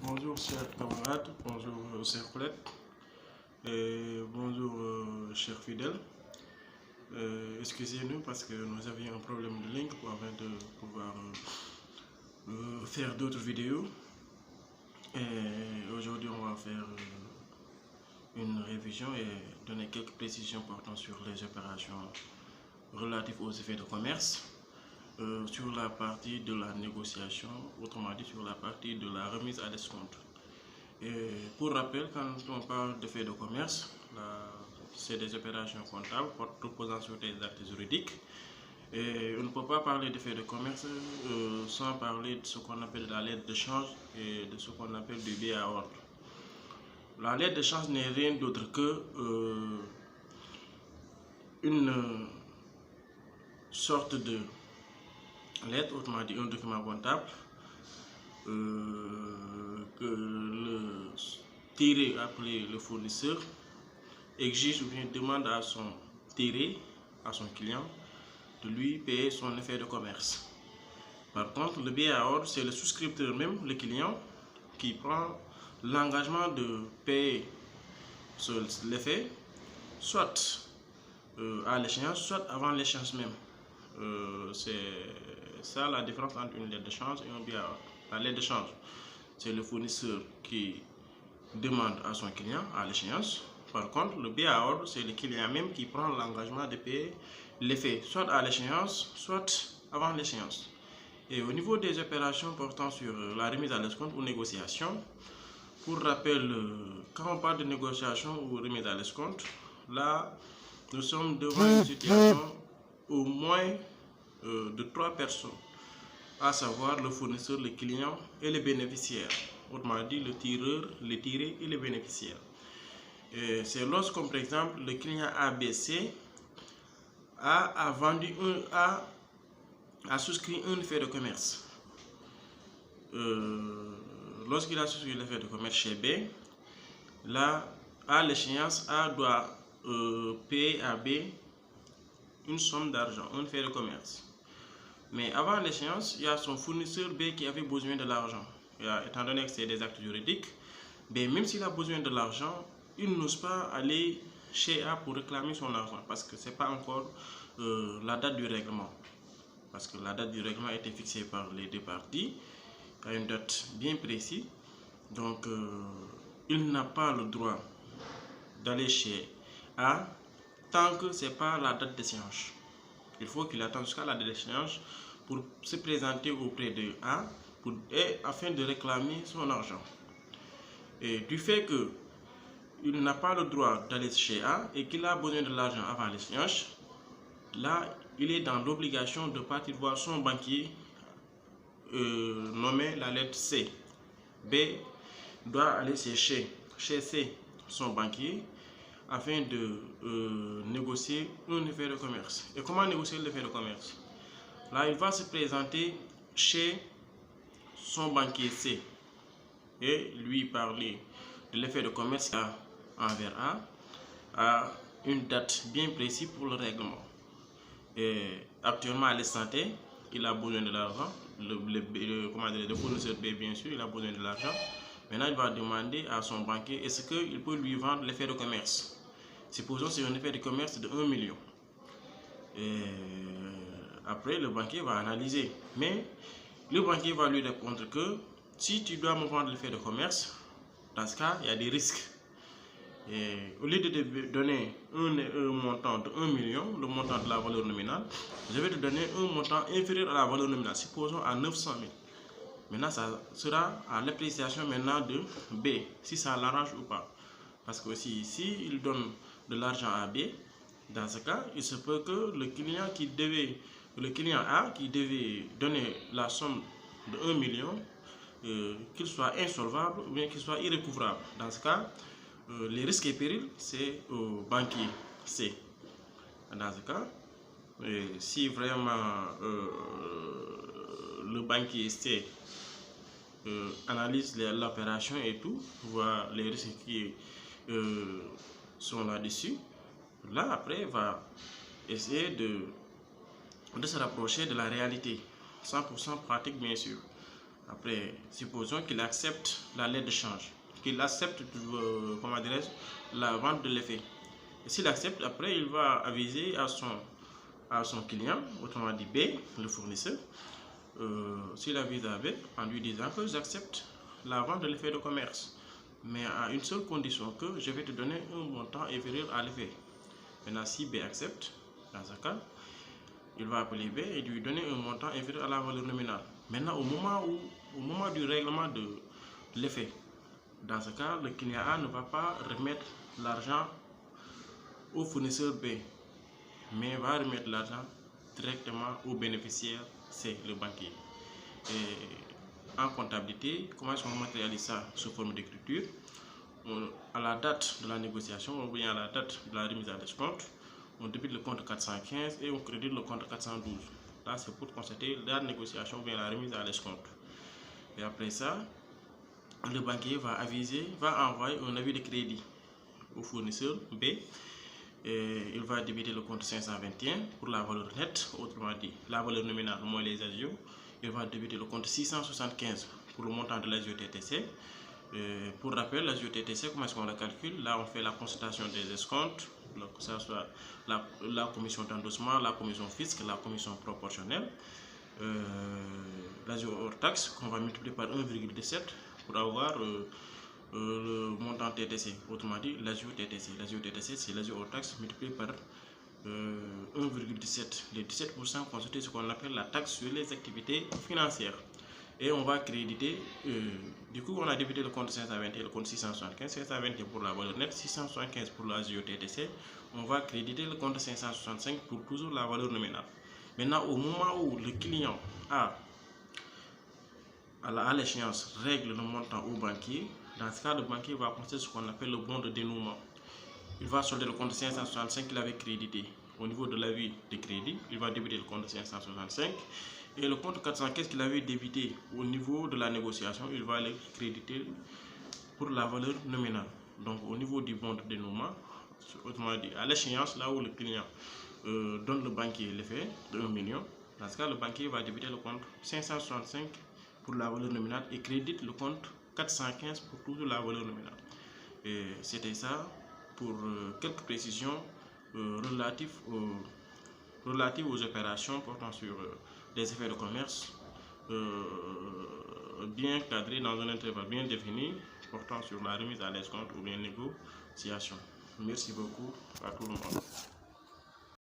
Bonjour chers camarades, bonjour chers collègues, et bonjour chers fidèles. Excusez-nous parce que nous avions un problème de ligne afin de pouvoir faire d'autres vidéos. Et aujourd'hui on va faire une révision et donner quelques précisions portant sur les opérations relatives aux effets de commerce. Sur la partie de la négociation, autrement dit sur la partie de la remise à l'escompte. Et pour rappel, quand on parle d'effets de commerce, c'est des opérations comptables reposant sur des actes juridiques. Et on ne peut pas parler d'effets de commerce sans parler de ce qu'on appelle la lettre de change et de ce qu'on appelle du billet à ordre. La lettre de change n'est rien d'autre que une sorte de lettre, autrement dit un document comptable, que le tiré appelé le fournisseur exige ou bien demande à son tiré, à son client, de lui payer son effet de commerce. Par contre, le billet à ordre, c'est le souscripteur même, le client, qui prend l'engagement de payer l'effet, soit à l'échéance, soit avant l'échéance même. C'est ça la différence entre une lettre de change et un billet à ordre. La lettre de change, c'est le fournisseur qui demande à son client à l'échéance. Par contre, le billet à ordre, c'est le client même qui prend l'engagement de payer l'effet, soit à l'échéance, soit avant l'échéance. Et au niveau des opérations portant sur la remise à l'escompte ou négociation, pour rappel, quand on parle de négociation ou remise à l'escompte, là, nous sommes devant une situation au moins de 3 personnes, à savoir le fournisseur, le client et le bénéficiaire. Autrement dit, le tireur, le tiré et le bénéficiaire. C'est lorsqu'on, par exemple, le client ABC a souscrit un effet de commerce. Lorsqu'il a souscrit l'effet de commerce chez B, là, à l'échéance, A doit payer à B une somme d'argent, un effet de commerce. Mais avant l'échéance, il y a son fournisseur B qui avait besoin de l'argent. Étant donné que c'est des actes juridiques, même s'il a besoin de l'argent, il n'ose pas aller chez A pour réclamer son argent parce que ce n'est pas encore la date du règlement. Parce que la date du règlement a été fixée par les deux parties à une date bien précise. Donc, il n'a pas le droit d'aller chez A tant que ce n'est pas la date d'échéance. Il faut qu'il attende jusqu'à la date d'échéance pour se présenter auprès de A afin de réclamer son argent. Et du fait qu'il n'a pas le droit d'aller chez A et qu'il a besoin de l'argent avant l'échéance, là, il est dans l'obligation de partir voir son banquier nommé la lettre C. B doit aller chez C, son banquier, afin de négocier un effet de commerce. Et comment négocier l'effet de commerce? Là, il va se présenter chez son banquier C et lui parler de l'effet de commerce envers A à une date bien précise pour le règlement. Et actuellement, à l'instant T, il a besoin de l'argent. Le fournisseur B, bien sûr, il a besoin de l'argent. Maintenant, il va demander à son banquier est-ce qu'il peut lui vendre l'effet de commerce. Supposons que c'est un effet de commerce de 1 million. Et après, le banquier va analyser. Mais le banquier va lui répondre que si tu dois me vendre l'effet de commerce, dans ce cas, il y a des risques. Et au lieu de te donner un montant de 1 million, le montant de la valeur nominale, je vais te donner un montant inférieur à la valeur nominale, supposons à 900 000. Maintenant, ça sera à l'appréciation maintenant de B, si ça l'arrange ou pas. Parce que si il donne de l'argent à B, dans ce cas, il se peut que le client A qui devait donner la somme de 1 million, qu'il soit insolvable ou bien qu'il soit irrécouvrable. Dans ce cas, les risques et périls, c'est au banquier C. Dans ce cas, si vraiment le banquier C analyse l'opération et tout, voit les risques qui sont là-dessus, là après va essayer de se rapprocher de la réalité, 100% pratique bien sûr. Après, supposons qu'il accepte la lettre de change, qu'il accepte, comment dirais-je, la vente de l'effet. Et s'il accepte, après, il va aviser à son client, autrement dit B, le fournisseur, s'il avise à B en lui disant que j'accepte la vente de l'effet de commerce, mais à une seule condition, que je vais te donner un montant inférieur à l'effet. Maintenant, si B accepte, dans ce cas, il va appeler B et lui donner un montant inférieur à la valeur nominale. Maintenant, au moment du règlement de l'effet, dans ce cas, le client A ne va pas remettre l'argent au fournisseur B, mais va remettre l'argent directement au bénéficiaire C, le banquier. Et en comptabilité, comment est-ce qu'on matérialise ça sous forme d'écriture? À la date de la négociation, ou bien à la date de la remise à l'escompte, on débite le compte 415 et on crédite le compte 412. Là, c'est pour constater la négociation ou bien la remise à l'escompte. Et après ça, le banquier va envoyer un avis de crédit au fournisseur B. Et il va débiter le compte 521 pour la valeur nette, autrement dit la valeur nominale moins les agios. Il va débiter le compte 675 pour le montant de l'agio TTC. Pour rappel, l'agio TTC, comment est-ce qu'on la calcule? Là, on fait la constatation des escomptes, que ce soit la commission d'endossement, la commission fiscale, la commission proportionnelle. L'agio hors taxe qu'on va multiplier par 1,17 pour avoir le montant TTC, autrement dit l'agio TTC. L'agio TTC, c'est l'agio hors taxe multiplié par 1,17. Les 17% constituent ce qu'on appelle la taxe sur les activités financières. Et on va créditer, du coup on a débité le compte 521 et le compte 675, 521 pour la valeur nette, 675 pour l'agio TTC. On va créditer le compte 565 pour toujours la valeur nominale. Maintenant, au moment où le client à l'échéance règle le montant au banquier, dans ce cas, le banquier va constater ce qu'on appelle le bon de dénouement. Il va solder le compte 565 qu'il avait crédité au niveau de l'avis de crédit. Il va débiter le compte 565 et le compte 415 qu'il avait débité au niveau de la négociation, il va le créditer pour la valeur nominale. Donc au niveau du bon de dénouement, autrement dit à l'échéance, là où le client donne le banquier l'effet de 1 million, dans ce cas, le banquier va débiter le compte 565 pour la valeur nominale et crédite le compte 415 pour toujours la valeur nominale. Et c'était ça pour quelques précisions relatives aux opérations portant sur des effets de commerce bien cadrés dans un intervalle bien défini portant sur la remise à l'escompte ou bien négociation. Merci beaucoup à tout le monde.